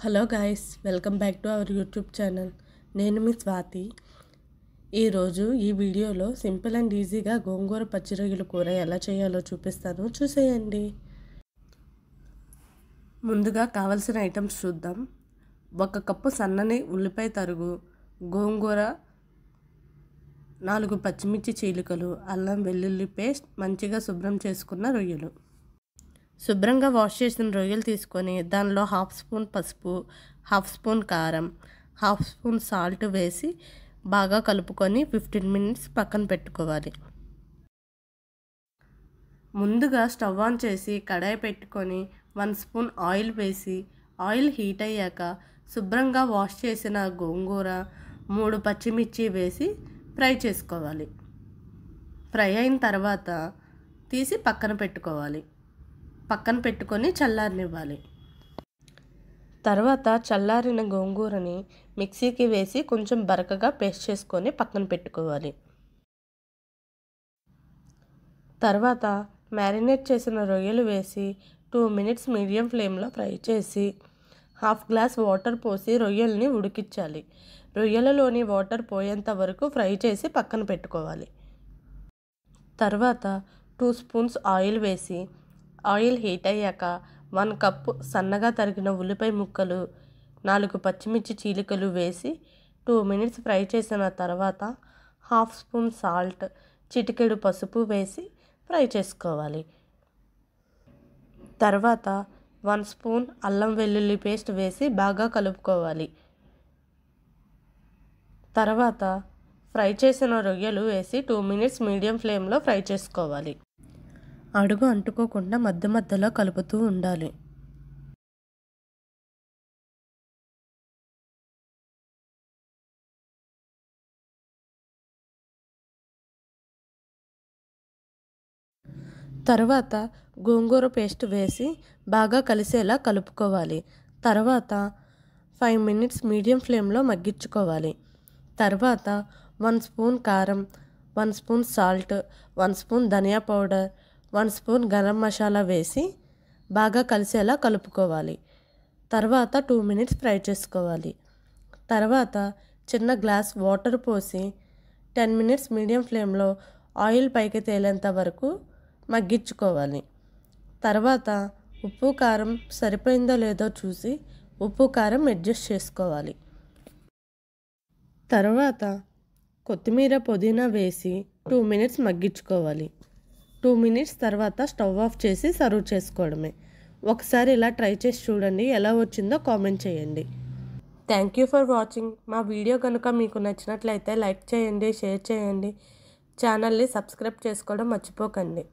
Hello guys, welcome back to our YouTube channel. నేను మీ స్వాతి. ఈరోజు ఈ వీడియోలో సింపుల్ అండ్ ఈజీగా గోంగూర పచ్చి రొయ్యల కూర ఎలా చేయాలో చూపిస్తాను, చూసేయండి. ముందుగా కావలసిన ఐటమ్స్ చూద్దాం. 1 కప్పు సన్నని ఉల్లిపాయ తరుగు, గోంగూర, 4 పచ్చిమిర్చి చీలికలు, అల్లం వెల్లుల్లి పేస్ట్, మంచిగా శుభ్రం చేసుకున్న రొయ్యలు. శుభ్రంగా వాష్ చేసిన రొయ్యలు తీసుకొని దానిలో 1/2 స్పూన్ పసుపు, 1/2 స్పూన్ కారం, 1/2 స్పూన్ సాల్ట్ వేసి బాగా కలుపుకొని 15 మినిట్స్ పక్కన పెట్టుకోవాలి. ముందుగా స్టవ్ ఆన్ చేసి కడాయి పెట్టుకొని 1 స్పూన్ ఆయిల్ వేసి ఆయిల్ హీట్ అయ్యాక శుభ్రంగా వాష్ చేసిన గోంగూర, 3 పచ్చిమిర్చి వేసి ఫ్రై చేసుకోవాలి. ఫ్రై అయిన తర్వాత తీసి పక్కన పెట్టుకోవాలి. పక్కన పెట్టుకొని చల్లారనివ్వాలి. తర్వాత చల్లారిన గోంగూరని మిక్సీకి వేసి కొంచెం బరకగా పేస్ట్ చేసుకొని పక్కన పెట్టుకోవాలి. తర్వాత మ్యారినేట్ చేసిన రొయ్యలు వేసి 2 మినిట్స్ మీడియం ఫ్లేమ్లో ఫ్రై చేసి 1/2 గ్లాస్ వాటర్ పోసి రొయ్యల్ని ఉడికించాలి. రొయ్యలలోని వాటర్ పోయేంత వరకు ఫ్రై చేసి పక్కన పెట్టుకోవాలి. తర్వాత 2 స్పూన్స్ ఆయిల్ వేసి ఆయిల్ హీట్ అయ్యాక 1 కప్పు సన్నగా తరిగిన ఉల్లిపాయ ముక్కలు, 4 పచ్చిమిర్చి చీలికలు వేసి 2 మినిట్స్ ఫ్రై చేసిన తర్వాత 1/2 స్పూన్ సాల్ట్, చిటికెడు పసుపు వేసి ఫ్రై చేసుకోవాలి. తర్వాత 1 స్పూన్ అల్లం వెల్లుల్లి పేస్ట్ వేసి బాగా కలుపుకోవాలి. తర్వాత ఫ్రై చేసిన రొయ్యలు వేసి 2 మినిట్స్ మీడియం ఫ్లేమ్లో ఫ్రై చేసుకోవాలి. అడుగు అంటుకోకుండా మధ్య మధ్యలో కలుపుతూ ఉండాలి. తర్వాత గోంగూర పేస్ట్ వేసి బాగా కలిసేలా కలుపుకోవాలి. తర్వాత 5 మినిట్స్ మీడియం ఫ్లేమ్లో మగ్గించుకోవాలి. తర్వాత 1 స్పూన్ కారం, 1 స్పూన్ సాల్ట్, 1 స్పూన్ ధనియా పౌడర్, 1 స్పూన్ గరం మసాలా వేసి బాగా కలిసేలా కలుపుకోవాలి. తర్వాత 2 మినిట్స్ ఫ్రై చేసుకోవాలి. తర్వాత చిన్న గ్లాస్ వాటర్ పోసి 10 మినిట్స్ మీడియం ఫ్లేమ్లో ఆయిల్ పైకి తేలేంత వరకు మగ్గించుకోవాలి. తర్వాత ఉప్పు కారం సరిపోయిందో లేదో చూసి ఉప్పు కారం అడ్జస్ట్ చేసుకోవాలి. తర్వాత కొత్తిమీర పుదీనా వేసి 2 మినిట్స్ మగ్గించుకోవాలి. 2 మినిట్స్ తర్వాత స్టవ్ ఆఫ్ చేసి సర్వ్ చేసుకోవడమే. ఒకసారి ఇలా ట్రై చేసి చూడండి, ఎలా వచ్చిందో కామెంట్ చేయండి. Thank you for watching. మా వీడియో కనుక మీకు నచ్చినట్లయితే లైక్ చేయండి, షేర్ చేయండి. ఛానల్ని సబ్స్క్రైబ్ చేసుకోవడం మర్చిపోకండి.